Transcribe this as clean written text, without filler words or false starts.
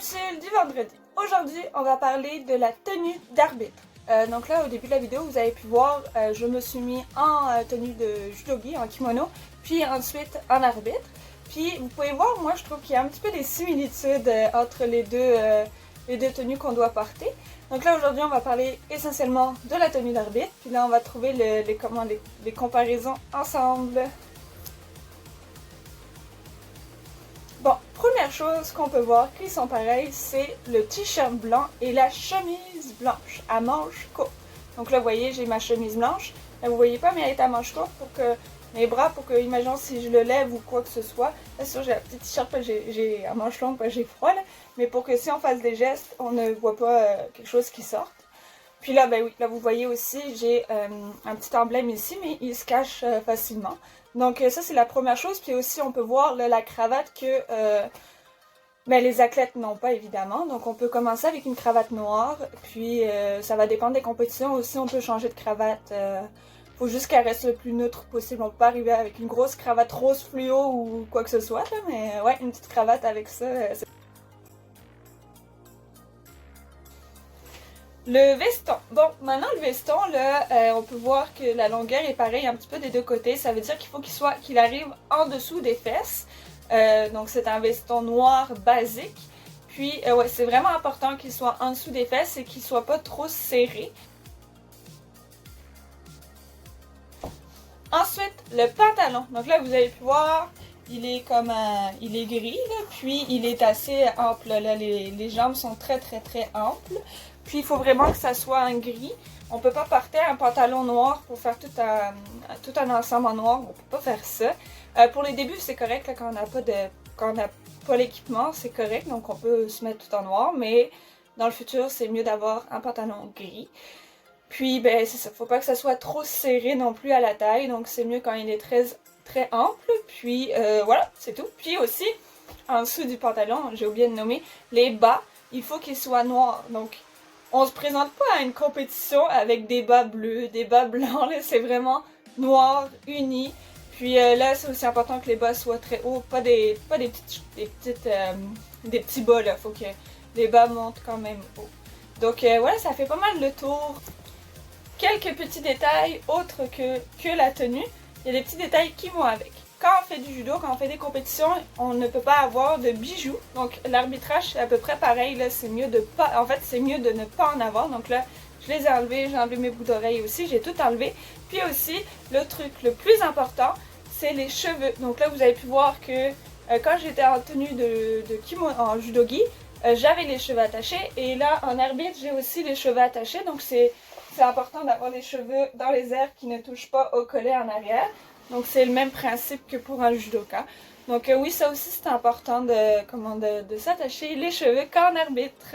capsule du vendredi. Aujourd'hui, on va parler de la tenue d'arbitre. Donc là, au début de la vidéo, vous avez pu voir, je me suis mis en tenue de judogi, en kimono, puis ensuite en arbitre. Puis vous pouvez voir, moi je trouve qu'il y a un petit peu des similitudes entre les deux tenues qu'on doit porter. Donc là, aujourd'hui, on va parler essentiellement de la tenue d'arbitre. Puis là, on va trouver les comparaisons ensemble. Bon, première chose qu'on peut voir qui sont pareils, c'est le t-shirt blanc et la chemise blanche à manches courtes. Donc là, vous voyez, j'ai ma chemise blanche. Là, vous voyez pas, mais elle est à manches courtes pour que mes bras, pour que, imaginons si je le lève ou quoi que ce soit. Là, sûr, j'ai la petite t-shirt, j'ai à manches longues, j'ai froid, là. Mais pour que si on fasse des gestes, on ne voit pas quelque chose qui sorte. Puis là, ben oui, là vous voyez aussi, j'ai un petit emblème ici, mais il se cache facilement. Donc ça, c'est la première chose. Puis aussi, on peut voir là, la cravate que les athlètes n'ont pas, évidemment. Donc on peut commencer avec une cravate noire. Puis ça va dépendre des compétitions aussi, on peut changer de cravate. Faut juste qu'elle reste le plus neutre possible. On peut pas arriver avec une grosse cravate rose fluo ou quoi que ce soit. Là, mais ouais, une petite cravate avec ça, le veston. Bon, maintenant le veston, là, on peut voir que la longueur est pareille un petit peu des deux côtés. Ça veut dire qu'il faut qu'il arrive en dessous des fesses. Donc c'est un veston noir basique. Puis ouais, c'est vraiment important qu'il soit en dessous des fesses et qu'il soit pas trop serré. Ensuite, le pantalon. Donc là, vous avez pu voir, il est il est gris, là, puis il est assez ample. Là, les jambes sont très amples. Puis il faut vraiment que ça soit en gris. On peut pas porter un pantalon noir pour faire tout un ensemble en noir. On peut pas faire ça. Pour les débuts, c'est correct là, quand on n'a pas l'équipement, c'est correct. Donc on peut se mettre tout en noir. Mais dans le futur, c'est mieux d'avoir un pantalon gris. Puis ben c'est ça, faut pas que ça soit trop serré non plus à la taille. Donc c'est mieux quand il est très ample. Puis voilà, c'est tout. Puis aussi, en dessous du pantalon, j'ai oublié de nommer, les bas, il faut qu'ils soient noirs. Donc on se présente pas à une compétition avec des bas bleus, des bas blancs, là, c'est vraiment noir, uni. Puis là, c'est aussi important que les bas soient très hauts, pas des petits bas, là, faut que les bas montent quand même haut. Donc voilà, ça fait pas mal le tour. Quelques petits détails autres que la tenue, il y a des petits détails qui vont avec. Quand on fait du judo, quand on fait des compétitions, on ne peut pas avoir de bijoux. Donc l'arbitrage c'est à peu près pareil, là, c'est mieux de pas. En fait, c'est mieux de ne pas en avoir. Donc là, je les ai enlevés, j'ai enlevé mes boucles d'oreilles aussi, j'ai tout enlevé. Puis aussi, le truc le plus important, c'est les cheveux. Donc là, vous avez pu voir que quand j'étais en tenue de kimono, en judogi, j'avais les cheveux attachés. Et là, en arbitre, j'ai aussi les cheveux attachés. Donc c'est important d'avoir les cheveux dans les airs qui ne touchent pas au collet en arrière. Donc c'est le même principe que pour un judoka. Donc oui, ça aussi c'est important de s'attacher les cheveux quand on arbitre.